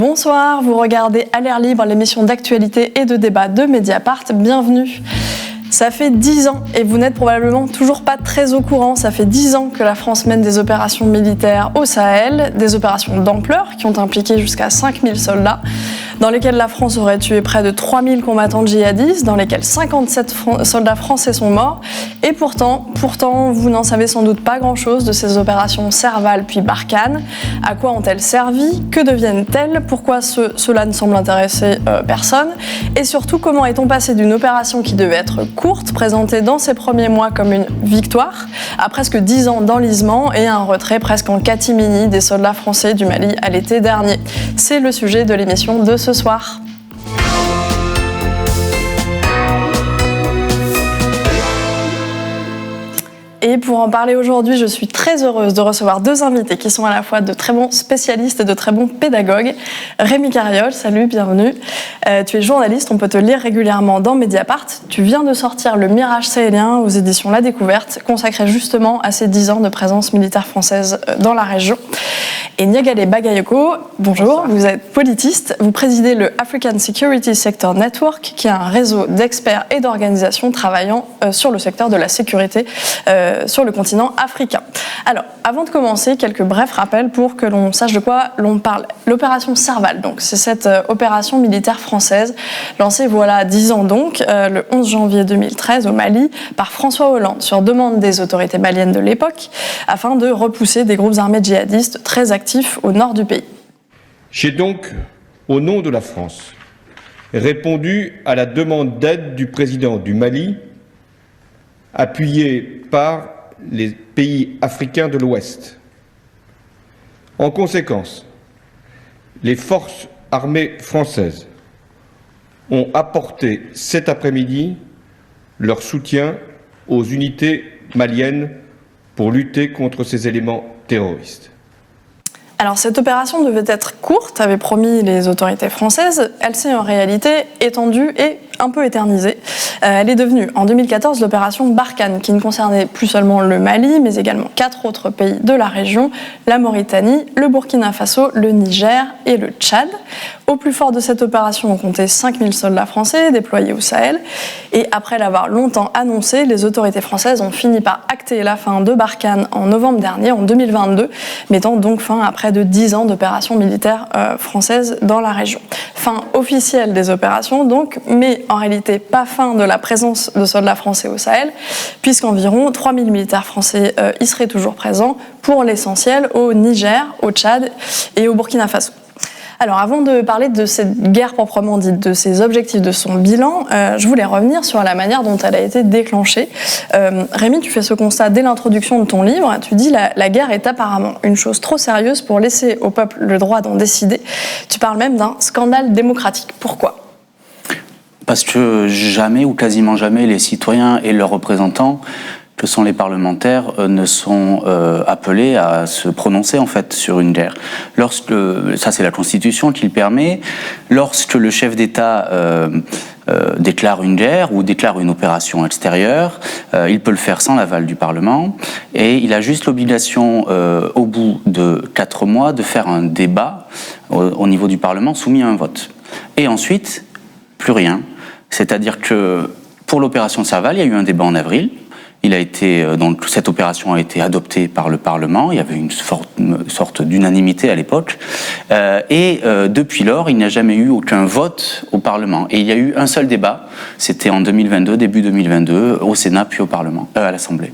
Bonsoir, vous regardez À l'air libre, l'émission d'actualité et de débat de Mediapart. Bienvenue. Ça fait 10 ans, et vous n'êtes probablement toujours pas très au courant, ça fait 10 ans que la France mène des opérations militaires au Sahel, des opérations d'ampleur qui ont impliqué jusqu'à 5000 soldats, dans lesquels la France aurait tué près de 3000 combattants djihadistes, dans lesquels 57 soldats français sont morts. Et pourtant, vous n'en savez sans doute pas grand-chose de ces opérations Serval puis Barkhane. À quoi ont-elles servi? Que deviennent-elles? Pourquoi cela ne semble intéresser personne? Et surtout, comment est-on passé d'une opération qui devait être courte, présentée dans ses premiers mois comme une victoire, à presque 10 ans d'enlisement et un retrait presque en catimini des soldats français du Mali à l'été dernier? C'est le sujet de l'émission de ce soir. Et pour en parler aujourd'hui, je suis très heureuse de recevoir deux invités qui sont à la fois de très bons spécialistes et de très bons pédagogues. Rémi Carriol, salut, bienvenue. Tu es journaliste, on peut te lire régulièrement dans Mediapart. Tu viens de sortir Le Mirage sahélien aux éditions La Découverte, consacré justement à ces 10 ans de présence militaire française dans la région. Et Niagale Bagayoko, bonjour, vous êtes politiste, vous présidez le African Security Sector Network, qui est un réseau d'experts et d'organisations travaillant sur le secteur de la sécurité sur le continent africain. Alors, avant de commencer, quelques brefs rappels pour que l'on sache de quoi l'on parle. L'opération Serval, donc, c'est cette opération militaire française lancée voilà 10 ans donc, le 11 janvier 2013 au Mali, par François Hollande, sur demande des autorités maliennes de l'époque, afin de repousser des groupes armés djihadistes très actifs au nord du pays. J'ai donc, au nom de la France, répondu à la demande d'aide du président du Mali, appuyé par les pays africains de l'Ouest. En conséquence, les forces armées françaises ont apporté cet après-midi leur soutien aux unités maliennes pour lutter contre ces éléments terroristes. Alors cette opération devait être courte, avaient promis les autorités françaises. Elle s'est en réalité étendue et un peu éternisée. Elle est devenue en 2014 l'opération Barkhane, qui ne concernait plus seulement le Mali, mais également 4 autres pays de la région, la Mauritanie, le Burkina Faso, le Niger et le Tchad. Au plus fort de cette opération, on comptait 5000 soldats français déployés au Sahel. Et après l'avoir longtemps annoncé, les autorités françaises ont fini par acter la fin de Barkhane en novembre dernier, en 2022, mettant donc fin à près de 10 ans d'opérations militaires françaises dans la région. Fin officielle des opérations donc, mais en réalité pas fin de la présence de soldats français au Sahel, puisqu'environ 3000 militaires français y seraient toujours présents, pour l'essentiel au Niger, au Tchad et au Burkina Faso. Alors avant de parler de cette guerre proprement dite, de ses objectifs, de son bilan, je voulais revenir sur la manière dont elle a été déclenchée. Rémi, tu fais ce constat dès l'introduction de ton livre. Tu dis la guerre est apparemment une chose trop sérieuse pour laisser au peuple le droit d'en décider. Tu parles même d'un scandale démocratique. Pourquoi ? Parce que jamais ou quasiment jamais les citoyens et leurs représentants, que sont les parlementaires, ne sont appelés à se prononcer en fait sur une guerre. Ça c'est la Constitution qui le permet. Lorsque le chef d'État déclare une guerre ou déclare une opération extérieure, il peut le faire sans l'aval du Parlement et il a juste l'obligation au bout de 4 mois de faire un débat au niveau du Parlement soumis à un vote. Et ensuite, plus rien. C'est-à-dire que pour l'opération Serval, il y a eu un débat en avril. Donc cette opération a été adoptée par le Parlement. Il y avait une sorte d'unanimité à l'époque. Depuis lors, il n'y a jamais eu aucun vote au Parlement. Et il y a eu un seul débat. C'était en 2022, début 2022, au Sénat puis au Parlement, à l'Assemblée.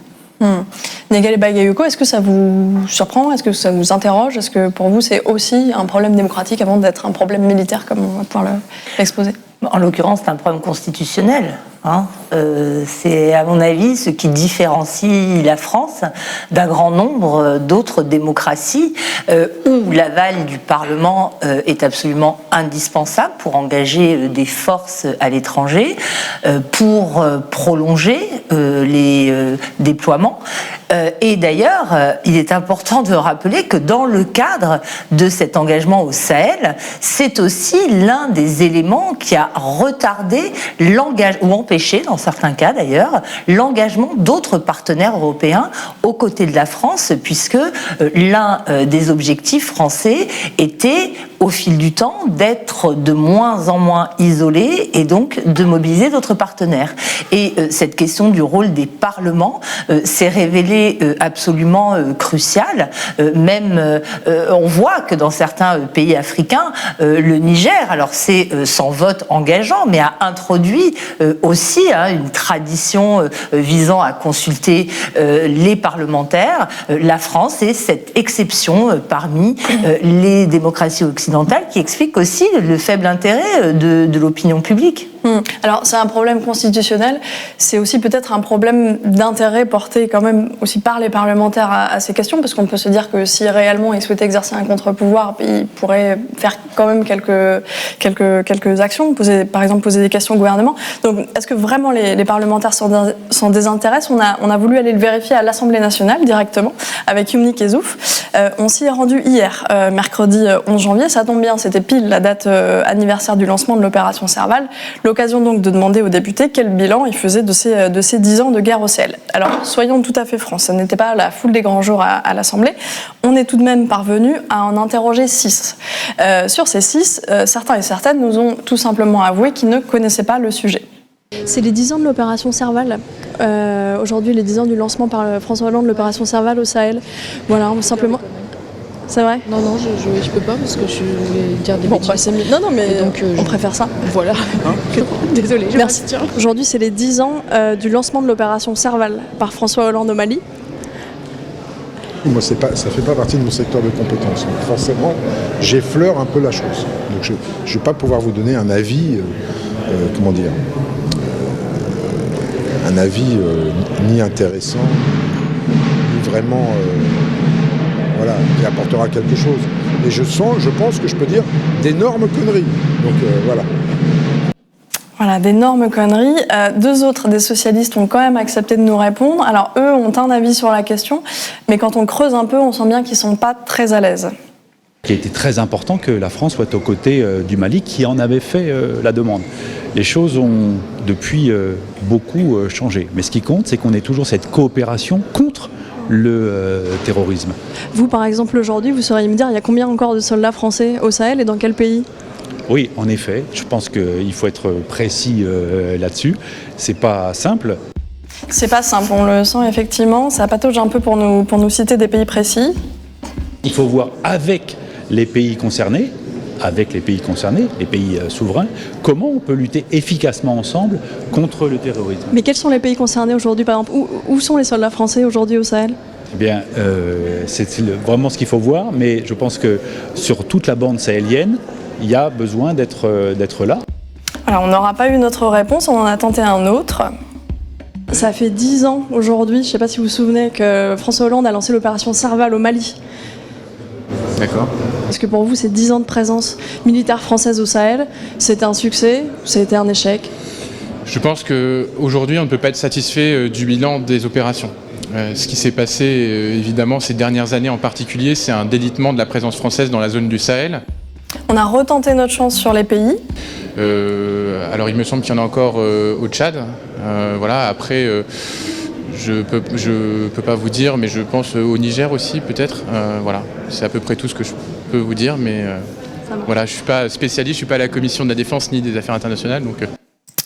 Niagale Bagayoko, est-ce que ça vous surprend? Est-ce que ça vous interroge? Est-ce que pour vous c'est aussi un problème démocratique avant d'être un problème militaire comme on va pouvoir l'exposer? En l'occurrence, c'est un problème constitutionnel. C'est, à mon avis, ce qui différencie la France d'un grand nombre d'autres démocraties où l'aval du Parlement est absolument indispensable pour engager des forces à l'étranger, pour prolonger les déploiements. Et d'ailleurs, il est important de rappeler que dans le cadre de cet engagement au Sahel, c'est aussi l'un des éléments qui a retardé l'engagement, ou empêché dans certains cas d'ailleurs, l'engagement d'autres partenaires européens aux côtés de la France, puisque l'un des objectifs français était au fil du temps, d'être de moins en moins isolée et donc de mobiliser d'autres partenaires. Et cette question du rôle des parlements s'est révélée absolument cruciale. Même, on voit que dans certains pays africains, le Niger, alors c'est sans vote engageant, mais a introduit aussi une tradition visant à consulter les parlementaires. La France est cette exception parmi les démocraties occidentales qui explique aussi le faible intérêt de l'opinion publique. Alors c'est un problème constitutionnel, c'est aussi peut-être un problème d'intérêt porté quand même aussi par les parlementaires à ces questions, parce qu'on peut se dire que si réellement ils souhaitaient exercer un contre-pouvoir, ils pourraient faire quand même quelques actions, par exemple poser des questions au gouvernement. Donc est-ce que vraiment les parlementaires s'en désintéressent? On a voulu aller le vérifier à l'Assemblée nationale directement avec Youmni Kessouf. On s'y est rendu hier, mercredi 11 janvier, ça tombe bien, c'était pile la date anniversaire du lancement de l'opération Serval. L'occasion donc de demander aux députés quel bilan ils faisaient de ces 10 ans de guerre au Sahel. Alors, soyons tout à fait francs, ce n'était pas la foule des grands jours à l'Assemblée. On est tout de même parvenu à en interroger 6. Sur ces 6, certains et certaines nous ont tout simplement avoué qu'ils ne connaissaient pas le sujet. C'est les 10 ans de l'opération Serval. Aujourd'hui, les 10 ans du lancement par François Hollande de l'opération Serval au Sahel. Voilà, simplement... C'est vrai? Non, je peux pas parce que je vais dire des bêtises. C'est mieux. Non, mais donc, on préfère ça. Voilà. Désolée. Merci. Aujourd'hui, c'est les 10 ans du lancement de l'opération Serval par François Hollande au Mali. Moi, ça fait pas partie de mon secteur de compétences. Donc forcément, j'effleure un peu la chose. Donc je ne vais pas pouvoir vous donner un avis, un avis ni intéressant, ni vraiment... qui apportera quelque chose. Et je pense que je peux dire d'énormes conneries. Donc voilà. Voilà, d'énormes conneries. 2 autres des socialistes ont quand même accepté de nous répondre. Alors eux ont un avis sur la question, mais quand on creuse un peu, on sent bien qu'ils ne sont pas très à l'aise. Il a été très important que la France soit aux côtés du Mali qui en avait fait la demande. Les choses ont depuis beaucoup changé. Mais ce qui compte, c'est qu'on ait toujours cette coopération contre le terrorisme. Vous, par exemple, aujourd'hui, vous sauriez me dire, il y a combien encore de soldats français au Sahel et dans quel pays? Oui, en effet, je pense qu'il faut être précis là-dessus. C'est pas simple. C'est pas simple, on le sent effectivement. Ça patauge un peu pour nous citer des pays précis. Il faut voir avec les pays concernés, les pays souverains, comment on peut lutter efficacement ensemble contre le terrorisme. Mais quels sont les pays concernés aujourd'hui, par exemple? Où sont les soldats français aujourd'hui au Sahel? Eh bien, c'est vraiment ce qu'il faut voir, mais je pense que sur toute la bande sahélienne, il y a besoin d'être là. Alors, on n'aura pas eu notre réponse, on en a tenté un autre. Ça fait 10 ans aujourd'hui, je ne sais pas si vous vous souvenez, que François Hollande a lancé l'opération Serval au Mali. D'accord. Est-ce que pour vous, ces 10 ans de présence militaire française au Sahel, c'était un succès ou c'était un échec? Je pense qu'aujourd'hui, on ne peut pas être satisfait du bilan des opérations. Ce qui s'est passé, évidemment, ces dernières années en particulier, c'est un délitement de la présence française dans la zone du Sahel. On a retenté notre chance sur les pays. Alors, il me semble qu'il y en a encore au Tchad. Voilà. Après, je peux pas vous dire, mais je pense au Niger aussi, peut-être. Voilà. C'est à peu près tout ce que je peux vous dire, mais voilà, je suis pas spécialiste, je suis pas à la commission de la défense ni des affaires internationales, donc.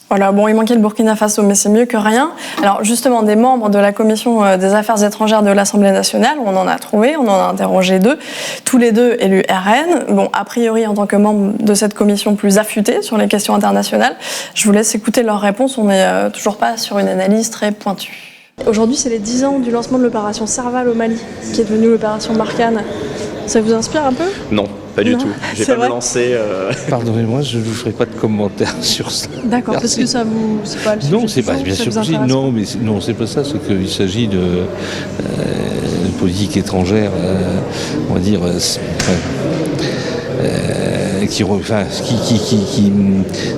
Voilà, bon, il manquait le Burkina Faso, mais c'est mieux que rien. Alors justement, des membres de la commission des affaires étrangères de l'Assemblée nationale, on en a trouvé, on en a interrogé 2, tous les 2 élus RN. Bon, a priori, en tant que membre de cette commission plus affûtée sur les questions internationales, je vous laisse écouter leurs réponses, on n'est toujours pas sur une analyse très pointue. Aujourd'hui, c'est les 10 ans du lancement de l'opération Serval au Mali, qui est devenue l'opération Barkhane. Ça vous inspire un peu? Non, pas du tout. Je vais pas me lancer. Pardonnez-moi, je ne vous ferai pas de commentaires sur ça. D'accord, parce que ça vous... c'est pas le sujet. Non, c'est pas, bien sûr que si. Non, mais non, c'est pas ça. C'est qu'il s'agit de politique étrangère, on va dire...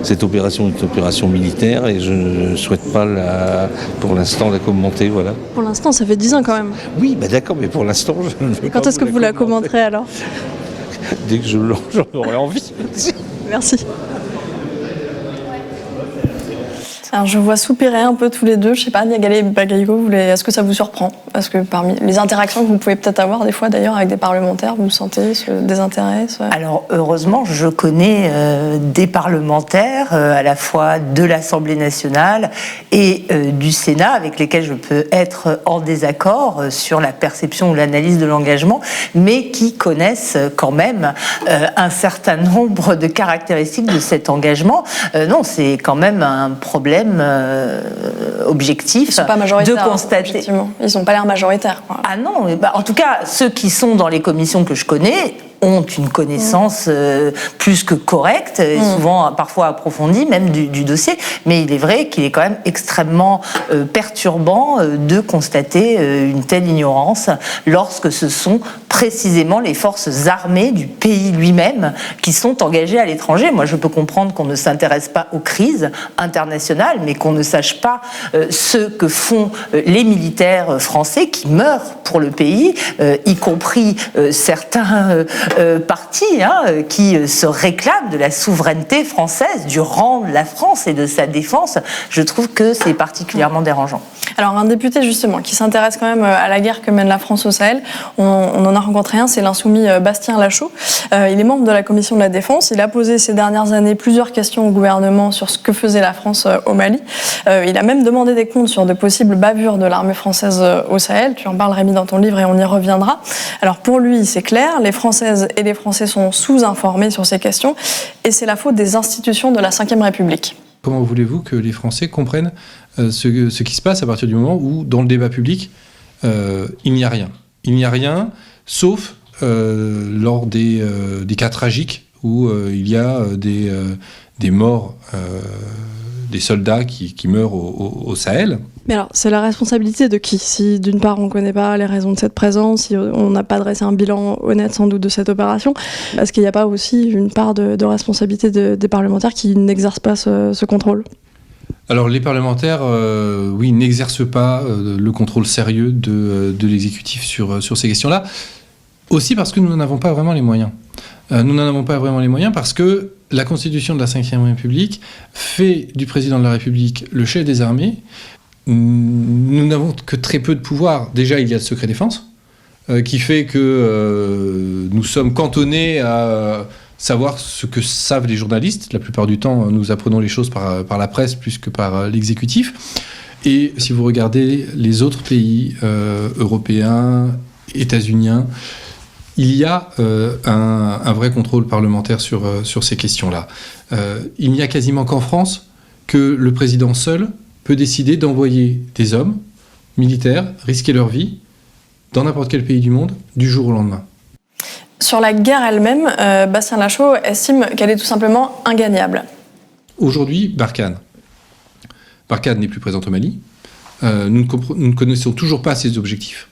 cette opération est une opération militaire et je ne souhaite pas pour l'instant la commenter, voilà. Pour l'instant, ça fait 10 ans quand même. Oui, bah d'accord, mais pour l'instant, je ne veux pas. Quand est-ce que vous la commenterez alors? Dès que j'en aurai envie. Merci. Alors je vois soupirer un peu tous les deux. Je sais pas, Niagale et Bagayoko, est-ce que ça vous surprend? Parce que parmi les interactions que vous pouvez peut-être avoir des fois d'ailleurs avec des parlementaires, vous sentez ce désintérêt? Alors heureusement, je connais des parlementaires à la fois de l'Assemblée nationale et du Sénat avec lesquels je peux être en désaccord sur la perception ou l'analyse de l'engagement, mais qui connaissent quand même un certain nombre de caractéristiques de cet engagement. Non, c'est quand même un problème objectif. Ils sont pas majoritaires, de constater. Ils n'ont pas l'air majoritaires, quoi. Ah non, en tout cas, ceux qui sont dans les commissions que je connais ont une connaissance plus que correcte, et souvent parfois approfondie même du dossier, mais il est vrai qu'il est quand même extrêmement perturbant de constater une telle ignorance lorsque ce sont précisément les forces armées du pays lui-même qui sont engagées à l'étranger. Moi, je peux comprendre qu'on ne s'intéresse pas aux crises internationales, mais qu'on ne sache pas ce que font les militaires français qui meurent pour le pays, y compris certains partis qui se réclament de la souveraineté française, du rang de la France et de sa défense. Je trouve que c'est particulièrement dérangeant. Alors un député justement qui s'intéresse quand même à la guerre que mène la France au Sahel, on en a rencontré un, c'est l'insoumis Bastien Lachaud. Il est membre de la commission de la défense. Il a posé ces dernières années plusieurs questions au gouvernement sur ce que faisait la France au Mali. Il a même demandé des comptes sur de possibles bavures de l'armée française au Sahel. Tu en parles, Rémi, dans ton livre et on y reviendra. Alors pour lui, c'est clair, les Françaises et les Français sont sous-informés sur ces questions et c'est la faute des institutions de la Ve République. Comment voulez-vous que les Français comprennent ce qui se passe à partir du moment où, dans le débat public, il n'y a rien? Il n'y a rien, sauf lors des cas tragiques où il y a des morts, des soldats qui meurent au Sahel. Mais alors, c'est la responsabilité de qui? Si d'une part on ne connaît pas les raisons de cette présence, si on n'a pas dressé un bilan honnête sans doute de cette opération, est-ce qu'il n'y a pas aussi une part de responsabilité des parlementaires qui n'exercent pas ce contrôle? Alors les parlementaires, oui, n'exercent pas le contrôle sérieux de l'exécutif sur ces questions-là, aussi parce que nous n'en avons pas vraiment les moyens. Nous n'en avons pas vraiment les moyens parce que la Constitution de la Ve République fait du président de la République le chef des armées. Nous n'avons que très peu de pouvoir. Déjà, il y a le secret défense, qui fait que nous sommes cantonnés à savoir ce que savent les journalistes. La plupart du temps, nous apprenons les choses par la presse plus que par l'exécutif. Et si vous regardez les autres pays européens, états-uniens, il y a un vrai contrôle parlementaire sur ces questions-là. Il n'y a quasiment qu'en France que le président seul peut décider d'envoyer des hommes militaires risquer leur vie dans n'importe quel pays du monde du jour au lendemain. Sur la guerre elle-même, Bastien Lachaud estime qu'elle est tout simplement ingagnable. Aujourd'hui, Barkhane n'est plus présente au Mali. Nous ne connaissons toujours pas ses objectifs.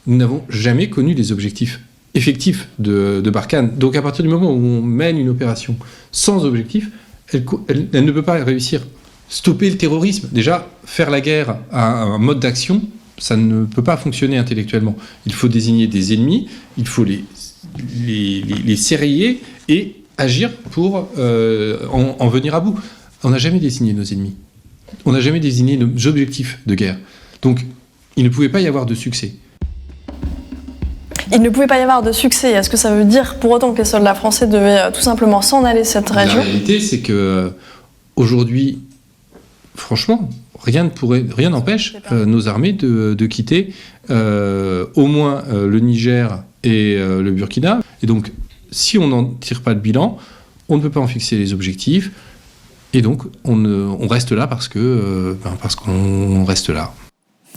Nous n'avons jamais connu les objectifs effectifs de Barkhane. Donc à partir du moment où on mène une opération sans objectif, elle ne peut pas réussir. Stopper le terrorisme, déjà, faire la guerre à un mode d'action, ça ne peut pas fonctionner intellectuellement. Il faut désigner des ennemis, il faut les serrer et agir pour en venir à bout. On n'a jamais désigné nos ennemis. On n'a jamais désigné nos objectifs de guerre. Donc, il ne pouvait pas y avoir de succès. Il ne pouvait pas y avoir de succès. Est-ce que ça veut dire pour autant que les soldats français devaient tout simplement s'en aller de cette région? La réalité, c'est que aujourd'hui, franchement, rien n'empêche nos armées de quitter au moins le Niger et le Burkina. Et donc, si on n'en tire pas de bilan, on ne peut pas en fixer les objectifs. Et donc, on reste là parce qu'on reste là.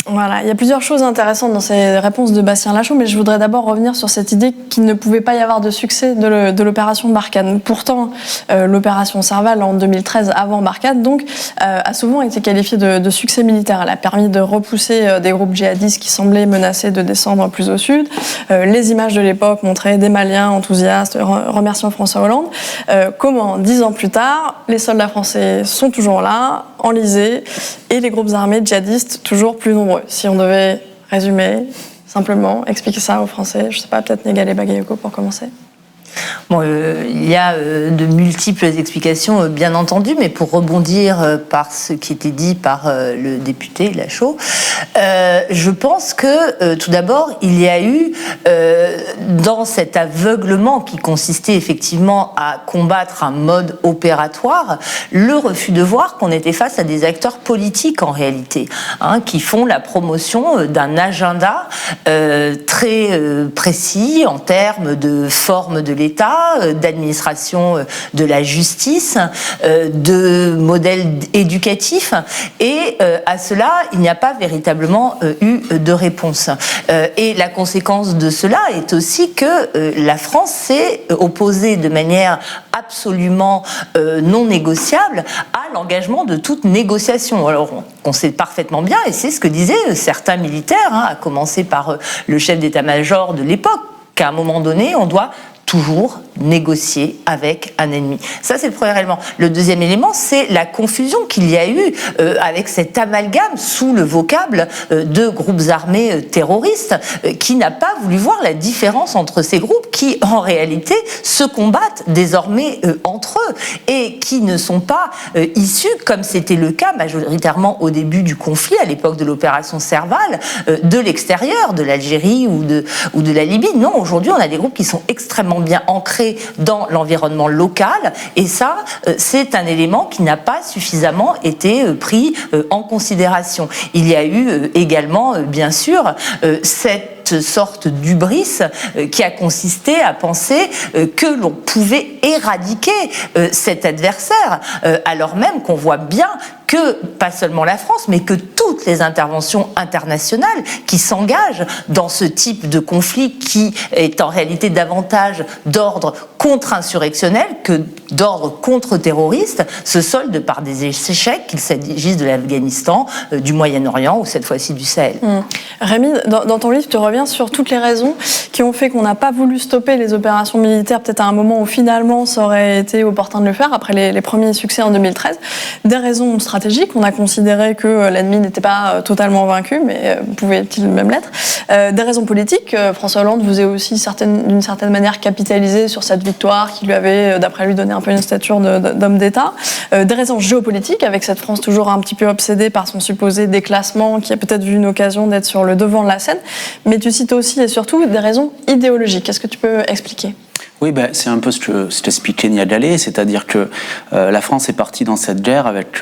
Voilà, il y a plusieurs choses intéressantes dans ces réponses de Bastien Lachaud, mais je voudrais d'abord revenir sur cette idée qu'il ne pouvait pas y avoir de succès de l'opération Barkhane. Pourtant, l'opération Serval en 2013, avant Barkhane, donc, a souvent été qualifiée de succès militaire. Elle a permis de repousser des groupes djihadistes qui semblaient menacés de descendre plus au sud. Les images de l'époque montraient des Maliens enthousiastes remerciant François Hollande. Comment, 10 ans plus tard, les soldats français sont toujours là, enlisés, et les groupes armés djihadistes toujours plus nombreux? Si on devait résumer, simplement, expliquer ça aux Français, je ne sais pas, peut-être Niagale et Bagayoko pour commencer. Bon, il y a de multiples explications, bien entendu, mais pour rebondir par ce qui était dit par le député Lachaud, je pense que tout d'abord, il y a eu dans cet aveuglement qui consistait effectivement à combattre un mode opératoire, le refus de voir qu'on était face à des acteurs politiques en réalité, qui font la promotion d'un agenda très précis en termes de forme de l'État, d'administration de la justice, de modèle éducatif, et à cela, il n'y a pas véritablement eu de réponse. Et la conséquence de cela est aussi que la France s'est opposée de manière absolument non négociable à l'engagement de toute négociation. Alors, on sait parfaitement bien, et c'est ce que disaient certains militaires, à commencer par le chef d'état-major de l'époque, qu'à un moment donné, on doit toujours négocier avec un ennemi. Ça, c'est le premier élément. Le deuxième élément, c'est la confusion qu'il y a eu avec cet amalgame sous le vocable de groupes armés terroristes qui n'a pas voulu voir la différence entre ces groupes qui, en réalité, se combattent désormais entre eux et qui ne sont pas issus, comme c'était le cas majoritairement au début du conflit, à l'époque de l'opération Serval, de l'extérieur, de l'Algérie ou de la Libye. Non, aujourd'hui, on a des groupes qui sont extrêmement bien ancrés dans l'environnement local, et ça, c'est un élément qui n'a pas suffisamment été pris en considération. Il y a eu également, bien sûr, cette sorte d'hubris qui a consisté à penser que l'on pouvait éradiquer cet adversaire, alors même qu'on voit bien que, pas seulement la France, mais que toutes les interventions internationales qui s'engagent dans ce type de conflit qui est en réalité davantage d'ordre contre-insurrectionnel que d'ordre contre-terroriste se soldent par des échecs, qu'il s'agisse de l'Afghanistan, du Moyen-Orient ou cette fois-ci du Sahel. Rémi, dans ton livre, tu reviens sur toutes les raisons qui ont fait qu'on n'a pas voulu stopper les opérations militaires, peut-être à un moment où finalement ça aurait été opportun de le faire, après les premiers succès en 2013. Des raisons stratégiques, on a considéré que l'ennemi n'était pas totalement vaincu, mais pouvait-il même l'être. Des raisons politiques, François Hollande faisait aussi d'une certaine manière capitaliser sur cette victoire qui lui avait, d'après lui, donné un peu une stature d'homme d'État. Des raisons géopolitiques, avec cette France toujours un petit peu obsédée par son supposé déclassement, qui a peut-être vu une occasion d'être sur le devant de la scène. Mais tu cites aussi et surtout des raisons idéologiques. Est-ce que tu peux expliquer ? Oui, c'est un peu ce que expliquait Nia Dalé, c'est-à-dire que la France est partie dans cette guerre avec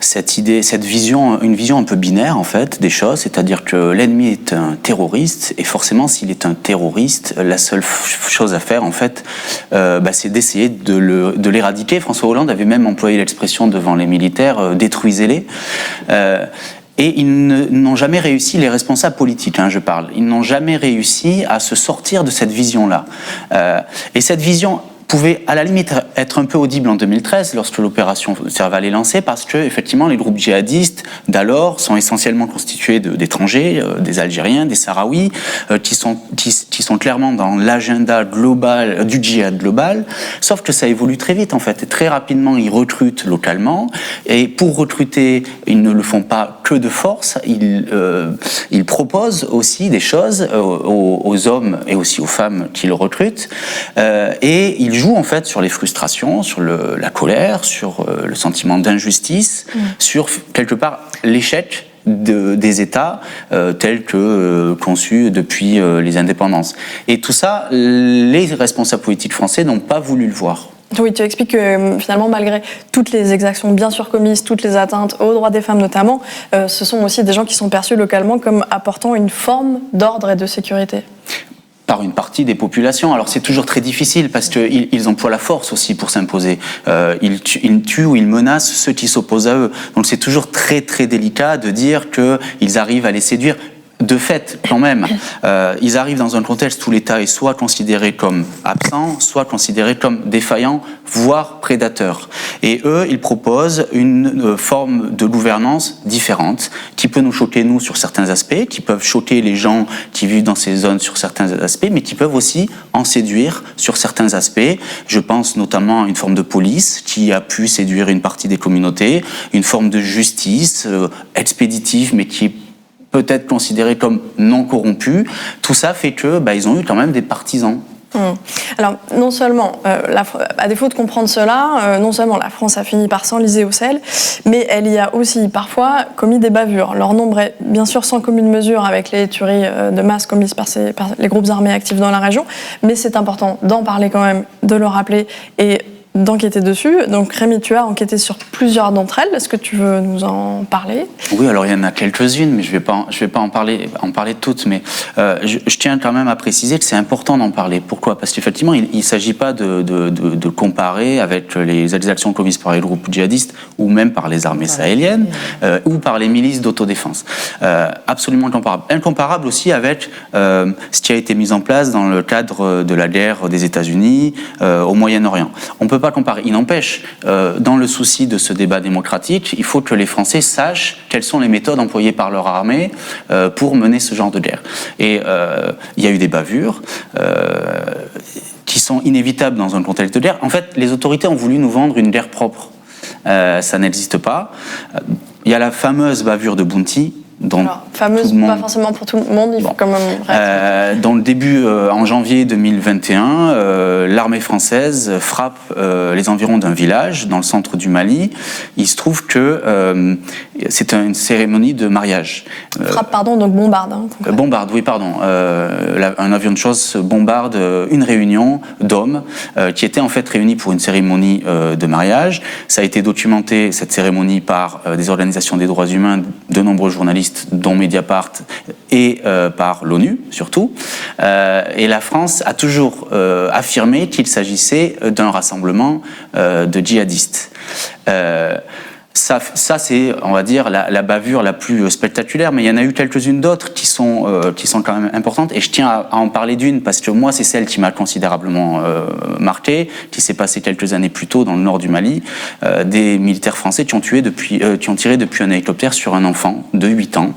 cette idée, une vision un peu binaire en fait des choses, c'est-à-dire que l'ennemi est un terroriste et forcément s'il est un terroriste, la seule chose à faire en fait, c'est d'essayer de l'éradiquer. François Hollande avait même employé l'expression devant les militaires, détruisez-les. Et ils n'ont jamais réussi, les responsables politiques, je parle, ils n'ont jamais réussi à se sortir de cette vision-là. Et cette vision pouvait à la limite être un peu audible en 2013 lorsque l'opération Serval est lancée, parce que effectivement les groupes djihadistes d'alors sont essentiellement constitués d'étrangers, des Algériens, des Sahraouis, qui sont clairement dans l'agenda global du djihad global. Sauf que ça évolue très vite en fait, et très rapidement ils recrutent localement, et pour recruter ils ne le font pas que de force, ils proposent aussi des choses aux hommes et aussi aux femmes qui le recrutent, et ils jouent en fait sur les frustrations, sur la colère, sur le sentiment d'injustice, sur quelque part l'échec des États tels que conçus depuis les indépendances. Et tout ça, les responsables politiques français n'ont pas voulu le voir. Oui, tu expliques que finalement, malgré toutes les exactions bien sûr commises, toutes les atteintes aux droits des femmes notamment, ce sont aussi des gens qui sont perçus localement comme apportant une forme d'ordre et de sécurité. Par une partie des populations. Alors c'est toujours très difficile parce qu'ils emploient la force aussi pour s'imposer. Ils tuent ou ils menacent ceux qui s'opposent à eux. Donc c'est toujours très très délicat de dire qu'ils arrivent à les séduire. De fait, quand même, ils arrivent dans un contexte où l'État est soit considéré comme absent, soit considéré comme défaillant, voire prédateur. Et eux, ils proposent une forme de gouvernance différente, qui peut nous choquer, nous, sur certains aspects, qui peuvent choquer les gens qui vivent dans ces zones sur certains aspects, mais qui peuvent aussi en séduire sur certains aspects. Je pense notamment à une forme de police qui a pu séduire une partie des communautés, une forme de justice expéditive, mais qui est peut-être considérés comme non corrompus. Tout ça fait que ils ont eu quand même des partisans. Alors, non seulement, à défaut de comprendre cela, non seulement la France a fini par s'enliser au sel, mais elle y a aussi parfois commis des bavures. Leur nombre est bien sûr sans commune mesure avec les tueries de masse commises par les groupes armés actifs dans la région, mais c'est important d'en parler quand même, de le rappeler et d'enquêter dessus. Donc Rémi, tu as enquêté sur plusieurs d'entre elles. Est-ce que tu veux nous en parler ? Oui, alors il y en a quelques-unes, mais je vais pas en parler de toutes. Mais je tiens quand même à préciser que c'est important d'en parler. Pourquoi ? Parce qu'effectivement, il ne s'agit pas de comparer avec les actions commises par les groupes djihadistes ou même par les armées sahéliennes ou par les milices d'autodéfense. Absolument incomparable. Incomparable aussi avec ce qui a été mis en place dans le cadre de la guerre des États-Unis au Moyen-Orient. On peut pas comparer. Il n'empêche, dans le souci de ce débat démocratique, il faut que les Français sachent quelles sont les méthodes employées par leur armée pour mener ce genre de guerre. Et il y a eu des bavures qui sont inévitables dans un contexte de guerre. En fait, les autorités ont voulu nous vendre une guerre propre. Ça n'existe pas. Il y a la fameuse bavure de Bounty. Fameuse, pas forcément pour tout le monde, il faut quand même... Dans le début, en janvier 2021, l'armée française frappe les environs d'un village dans le centre du Mali. Il se trouve que c'est une cérémonie de mariage. Frappe, pardon, donc bombarde. Bombarde, oui, pardon. Un avion de chasse bombarde une réunion d'hommes qui étaient en fait réunis pour une cérémonie de mariage. Ça a été documenté, cette cérémonie, par des organisations des droits humains, de nombreux journalistes, dont Mediapart, et par l'ONU surtout. Et la France a toujours affirmé qu'il s'agissait d'un rassemblement de djihadistes. Ça c'est, on va dire, la bavure la plus spectaculaire, mais il y en a eu quelques-unes d'autres qui sont quand même importantes, et je tiens à en parler d'une, parce que moi, c'est celle qui m'a considérablement marqué, qui s'est passée quelques années plus tôt dans le nord du Mali, des militaires français qui ont tiré depuis un hélicoptère sur un enfant de 8 ans,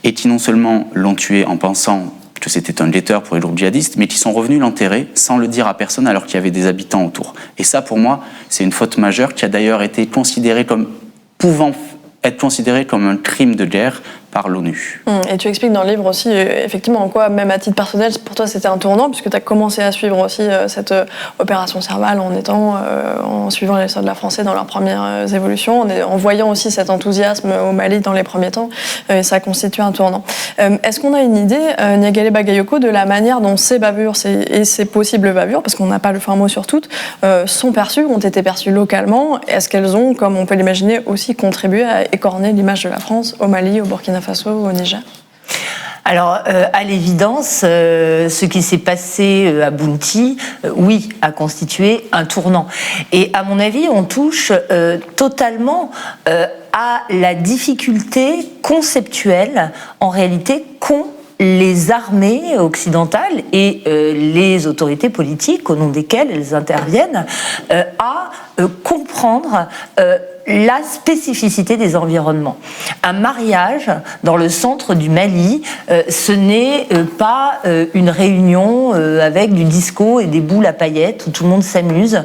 et qui non seulement l'ont tué en pensant que c'était un guetteur pour les groupes djihadistes, mais qui sont revenus l'enterrer sans le dire à personne alors qu'il y avait des habitants autour. Et ça, pour moi, c'est une faute majeure qui a d'ailleurs été considérée comme pouvant être considéré comme un crime de guerre par l'ONU. Et tu expliques dans le livre aussi, effectivement, en quoi, même à titre personnel, pour toi, c'était un tournant, puisque tu as commencé à suivre aussi cette opération Serval en suivant les soldats français dans leurs premières évolutions, en voyant aussi cet enthousiasme au Mali dans les premiers temps, et ça a constitué un tournant. Est-ce qu'on a une idée, Niagale Bagayoko, de la manière dont ces bavures et ces possibles bavures, parce qu'on n'a pas le fin mot sur toutes, sont perçues, ont été perçues localement? Est-ce qu'elles ont, comme on peut l'imaginer, aussi contribué à écorner l'image de la France au Mali, au Burkina Faso, au Niger? Alors, à l'évidence, ce qui s'est passé à Bounty, oui, a constitué un tournant. Et à mon avis, on touche totalement à la difficulté conceptuelle, en réalité, qu'ont les armées occidentales et les autorités politiques, au nom desquelles elles interviennent, à comprendre la spécificité des environnements. Un mariage dans le centre du Mali, ce n'est pas une réunion avec du disco et des boules à paillettes où tout le monde s'amuse.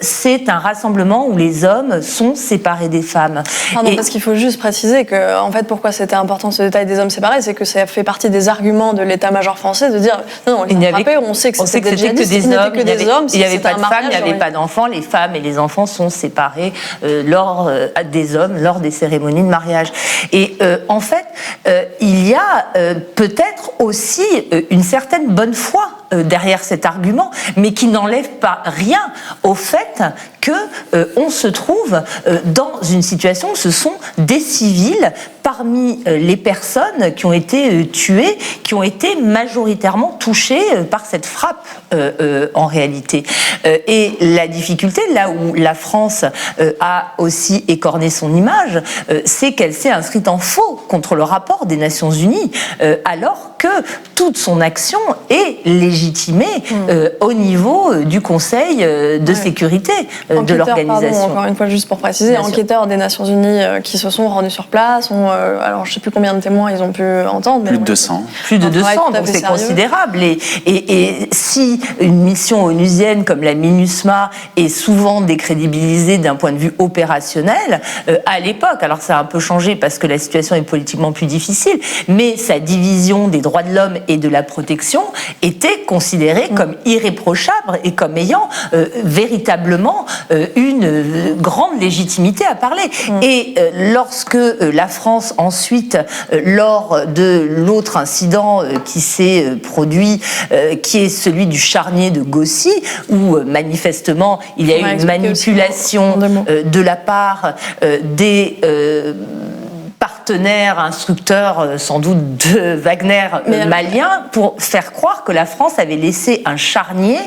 C'est un rassemblement où les hommes sont séparés des femmes. Pardon, parce qu'il faut juste préciser que, en fait, pourquoi c'était important ce détail des hommes séparés, c'est que ça fait partie des arguments de l'état-major français de dire non, les frappés, on sait que c'était que des hommes, il n'y avait pas de femmes, il n'y avait pas d'enfants. Les femmes et les enfants sont séparés lors des hommes lors des cérémonies de mariage. Et en fait, il y a peut-être aussi une certaine bonne foi derrière cet argument, mais qui n'enlève pas rien au fait que on se trouve dans une situation où ce sont des civils parmi les personnes qui ont été tuées, qui ont été majoritairement touchées par cette frappe en réalité. Et la difficulté, là où la France a aussi écorné son image, c'est qu'elle s'est inscrite en faux contre le rapport des Nations Unies, alors que toute son action est légitimée au niveau du Conseil de sécurité de l'organisation. Encore une fois, juste pour préciser, enquêteurs des Nations Unies qui se sont rendus sur place, alors je ne sais plus combien de témoins ils ont pu entendre. Plus de 200. Plus de 200, donc c'est considérable. Et si une mission onusienne comme la MINUSMA est souvent décrédibilisée d'un point de vue opérationnel, à l'époque, alors ça a un peu changé parce que la situation est politiquement plus difficile, mais sa division des droits de l'homme et de la protection était considéré comme irréprochable et comme ayant véritablement une grande légitimité à parler. Et lorsque la France ensuite, lors de l'autre incident qui s'est produit, qui est celui du charnier de Gossy, où manifestement il y a eu une manipulation de la part des partenaires, instructeurs sans doute de Wagner maliens, pour faire croire que la France avait laissé un charnier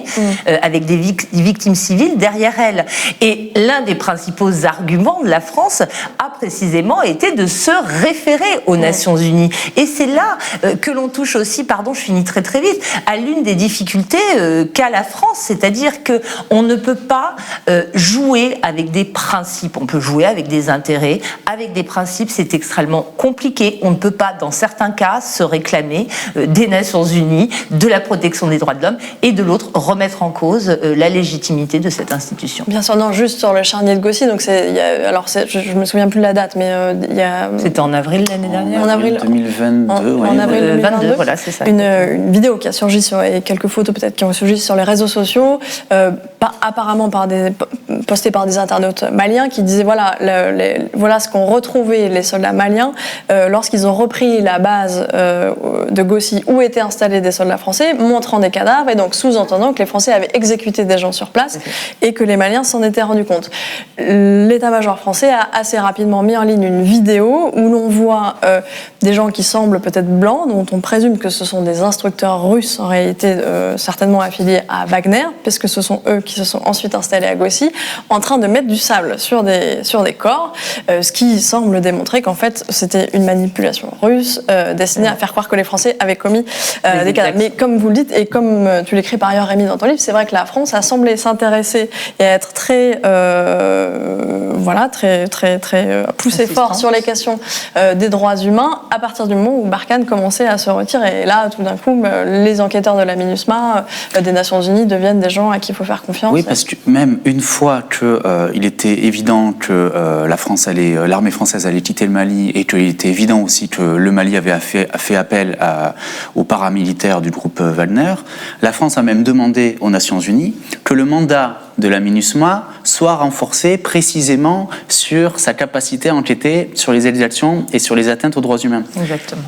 avec des victimes civiles derrière elle. Et l'un des principaux arguments de la France a précisément été de se référer aux Nations Unies. Et c'est là que l'on touche aussi, pardon, je finis très très vite, à l'une des difficultés qu'a la France, c'est-à-dire qu'on ne peut pas jouer avec des principes, on peut jouer avec des intérêts, avec des principes, c'est extrêmement compliqué. On ne peut pas, dans certains cas, se réclamer des Nations Unies, de la protection des droits de l'homme, et de l'autre, remettre en cause la légitimité de cette institution. Bien sûr, non, juste sur le charnier de Gossy, donc je me souviens plus de la date, mais il y a... C'était en avril l'année dernière. En avril 2022, en avril 2022, voilà, c'est ça. Une vidéo qui a surgi et quelques photos peut-être qui ont surgi sur les réseaux sociaux, apparemment postées par des internautes maliens qui disaient voilà ce qu'ont retrouvé les soldats maliens lorsqu'ils ont repris la base de Gossy où étaient installés des soldats français, montrant des cadavres et donc sous-entendant que les Français avaient exécuté des gens sur place et que les Maliens s'en étaient rendus compte. L'état-major français a assez rapidement mis en ligne une vidéo où l'on voit des gens qui semblent peut-être blancs, dont on présume que ce sont des instructeurs russes, en réalité certainement affiliés à Wagner, puisque ce sont eux qui se sont ensuite installés à Gossy, en train de mettre du sable sur des corps, ce qui semble démontrer qu'en fait c'était une manipulation russe destinée à faire croire que les Français avaient commis des cadavres. Mais comme vous le dites, et comme tu l'écris par ailleurs Rémi dans ton livre, c'est vrai que la France a semblé s'intéresser et à être très poussée fort sur les questions des droits humains à partir du moment où Barkhane commençait à se retirer. Et là, tout d'un coup, les enquêteurs de la MINUSMA, des Nations Unies, deviennent des gens à qui il faut faire confiance. Oui, parce que même une fois qu'il était évident que l'armée française allait quitter le Mali et qu'il était évident aussi que le Mali avait fait appel aux paramilitaires du groupe Wagner, la France a même demandé aux Nations Unies que le mandat de la MINUSMA soit renforcé précisément sur sa capacité à enquêter sur les exactions et sur les atteintes aux droits humains. Exactement.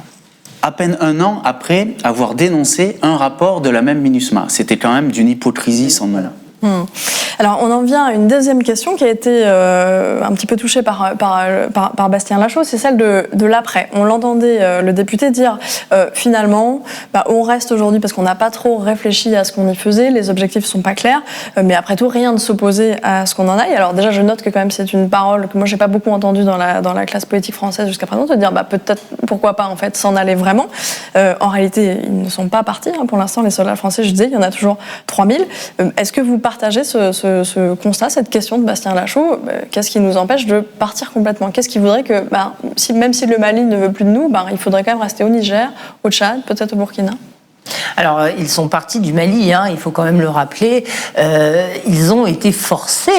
À peine un an après avoir dénoncé un rapport de la même MINUSMA. C'était quand même d'une hypocrisie sans nom. Alors on en vient à une deuxième question qui a été un petit peu touchée par Bastien Lachaud, c'est celle de l'après. On l'entendait le député dire finalement on reste aujourd'hui parce qu'on n'a pas trop réfléchi à ce qu'on y faisait, les objectifs sont pas clairs, mais après tout rien ne s'opposait à ce qu'on en aille. Alors déjà je note que quand même c'est une parole que moi j'ai pas beaucoup entendue dans la classe politique française jusqu'à présent, de dire peut-être pourquoi pas en fait s'en aller vraiment. En réalité ils ne sont pas partis pour l'instant, les soldats français, je disais il y en a toujours 3000. Est-ce que vous partagez ce constat, cette question de Bastien Lachaud? Qu'est-ce qui nous empêche de partir complètement? Qu'est-ce qui voudrait que, même si le Mali ne veut plus de nous, il faudrait quand même rester au Niger, au Tchad, peut-être au Burkina? Alors, ils sont partis du Mali, il faut quand même le rappeler. Ils ont été forcés,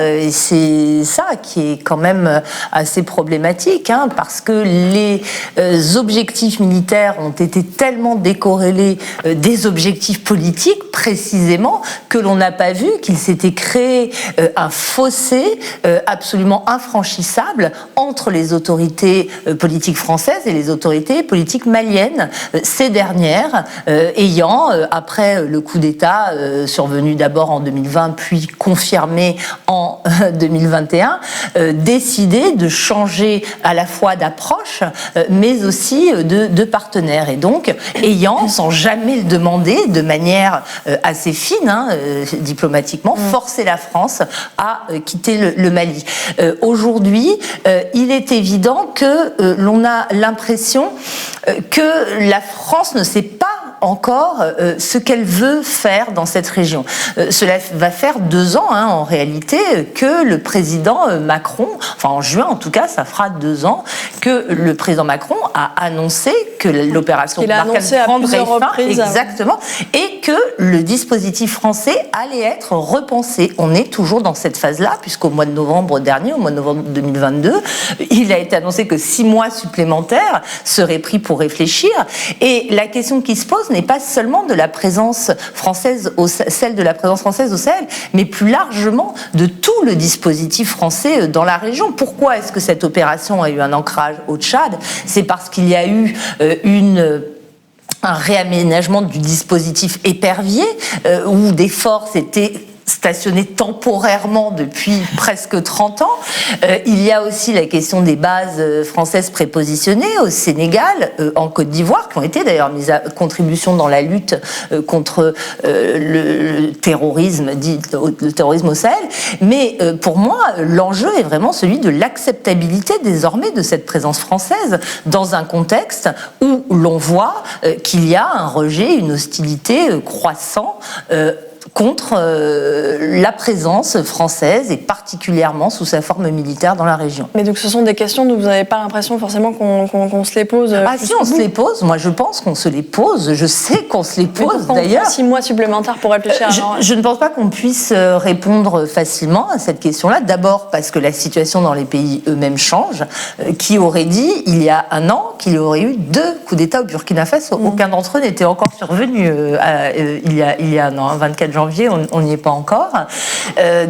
et c'est ça qui est quand même assez problématique, parce que les objectifs militaires ont été tellement décorrélés des objectifs politiques, précisément, que l'on n'a pas vu qu'il s'était créé un fossé absolument infranchissable entre les autorités politiques françaises et les autorités politiques maliennes. Ces dernières ayant, après le coup d'État survenu d'abord en 2020 puis confirmé en 2021, décidé de changer à la fois d'approche mais aussi de partenaire. Et donc, ayant, sans jamais le demander, de manière assez fine, diplomatiquement, forcé la France à quitter le Mali. Aujourd'hui, il est évident que l'on a l'impression que la France ne sait pas encore ce qu'elle veut faire dans cette région. Cela va faire 2 ans, en réalité, que le président Macron, en juin en tout cas, ça fera 2 ans, que le président Macron a annoncé que l'opération Barkhane prendrait fin, exactement, et que le dispositif français allait être repensé. On est toujours dans cette phase-là, puisqu'au mois de novembre dernier, au mois de novembre 2022, il a été annoncé que 6 mois supplémentaires seraient pris pour réfléchir. Et la question qui se pose n'est pas seulement de la présence française, celle de la présence française au Sahel, mais plus largement de tout le dispositif français dans la région. Pourquoi est-ce que cette opération a eu un ancrage au Tchad ? C'est parce qu'il y a eu un réaménagement du dispositif épervier, où des forces étaient stationnées temporairement depuis presque 30 ans. Il y a aussi la question des bases françaises prépositionnées au Sénégal, en Côte d'Ivoire, qui ont été d'ailleurs mises à contribution dans la lutte contre le terrorisme, le terrorisme au Sahel. Mais pour moi, l'enjeu est vraiment celui de l'acceptabilité désormais de cette présence française dans un contexte où l'on voit qu'il y a un rejet, une hostilité croissant contre la présence française et particulièrement sous sa forme militaire dans la région. Mais donc ce sont des questions dont vous n'avez pas l'impression forcément qu'on se les pose si, on se les pose. Moi, je pense qu'on se les pose. Je sais qu'on se les pose, d'ailleurs. 6 mois supplémentaires pour réfléchir je ne pense pas qu'on puisse répondre facilement à cette question-là. D'abord parce que la situation dans les pays eux-mêmes change. Qui aurait dit, il y a un an, qu'il y aurait eu 2 coups d'État au Burkina Faso. Aucun d'entre eux n'était encore survenu il y a un an, 24 janvier, on n'y est pas encore.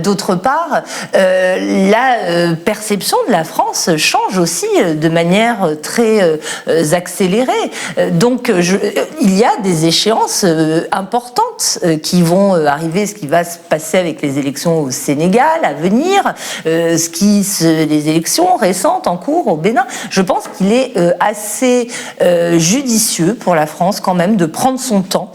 D'autre part, la perception de la France change aussi de manière très accélérée. Donc, il y a des échéances importantes qui vont arriver, ce qui va se passer avec les élections au Sénégal à venir, les élections récentes en cours au Bénin. Je pense qu'il est assez judicieux pour la France quand même de prendre son temps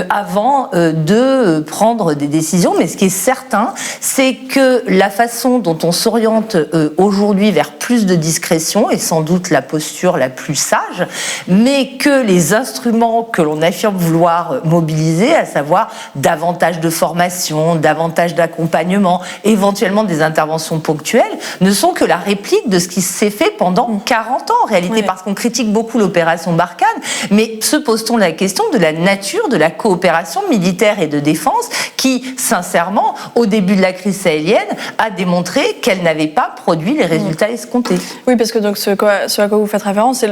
avant de prendre des décisions, mais ce qui est certain, c'est que la façon dont on s'oriente aujourd'hui vers plus de discrétion est sans doute la posture la plus sage, mais que les instruments que l'on affirme vouloir mobiliser, à savoir davantage de formation, davantage d'accompagnement, éventuellement des interventions ponctuelles, ne sont que la réplique de ce qui s'est fait pendant 40 ans en réalité, parce qu'on critique beaucoup l'opération Barkhane, mais se pose-t-on la question de la nature de la coopération militaire et de défense qui, sincèrement, au début de la crise sahélienne, a démontré qu'elle n'avait pas produit les résultats escomptés. Oui, parce que donc ce à quoi vous faites référence, c'est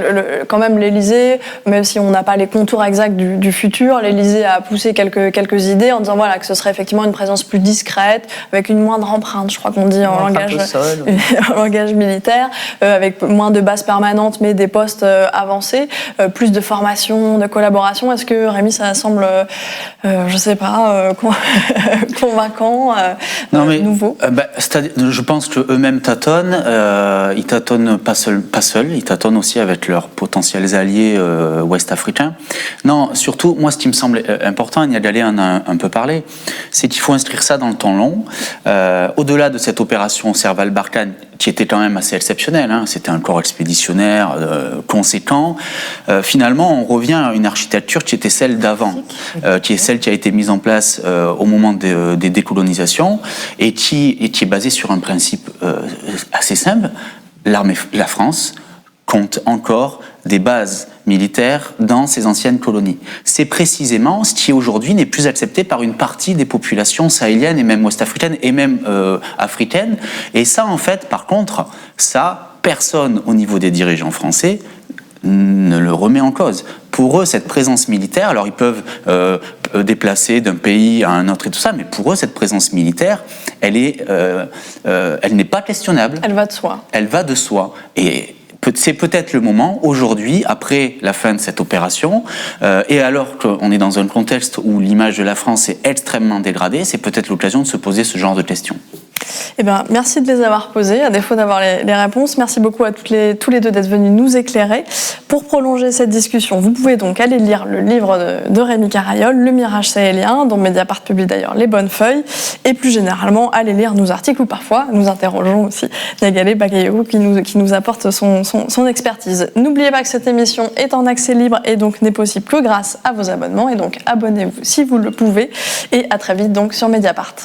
quand même l'Élysée, même si on n'a pas les contours exacts du futur, l'Élysée a poussé quelques idées en disant voilà, que ce serait effectivement une présence plus discrète, avec une moindre empreinte, je crois qu'on dit en langage militaire, avec moins de bases permanentes, mais des postes avancés, plus de formation, de collaboration. Est-ce que, Rémi, ça semble, je sais pas, convaincant, nouveau? Je pense qu'eux-mêmes tâtonnent. Ils tâtonnent pas seuls, ils tâtonnent aussi avec leurs potentiels alliés ouest-africains. Non, surtout, moi, ce qui me semble important, et Niagalé en a un peu parlé, c'est qu'il faut inscrire ça dans le temps long. Au-delà de cette opération Serval-Barkhane, qui était quand même assez exceptionnelle, c'était un corps expéditionnaire conséquent. Finalement, on revient à une architecture qui était celle d'avant, qui est celle qui a été mise en place au moment des décolonisations et qui est basée sur un principe assez simple. La France compte encore des bases militaires dans ses anciennes colonies. C'est précisément ce qui aujourd'hui n'est plus accepté par une partie des populations sahéliennes et même ouest-africaines et même africaines. Et ça, en fait, par contre, personne au niveau des dirigeants français ne le remet en cause. Pour eux, cette présence militaire, alors ils peuvent déplacer d'un pays à un autre et tout ça, mais pour eux, cette présence militaire, elle n'est pas questionnable. Elle va de soi. Elle va de soi. Et c'est peut-être le moment, aujourd'hui, après la fin de cette opération, et alors qu'on est dans un contexte où l'image de la France est extrêmement dégradée, c'est peut-être l'occasion de se poser ce genre de questions. Eh bien, merci de les avoir posées, à défaut d'avoir les réponses. Merci beaucoup à tous les deux d'être venus nous éclairer. Pour prolonger cette discussion, vous pouvez donc aller lire le livre de Rémi Carayol, Le Mirage sahélien, dont Mediapart publie d'ailleurs Les Bonnes Feuilles, et plus généralement, aller lire nos articles où parfois nous interrogeons aussi Niagalé Bakayoko qui nous apporte son expertise. N'oubliez pas que cette émission est en accès libre et donc n'est possible que grâce à vos abonnements, et donc abonnez-vous si vous le pouvez, et à très vite donc sur Mediapart.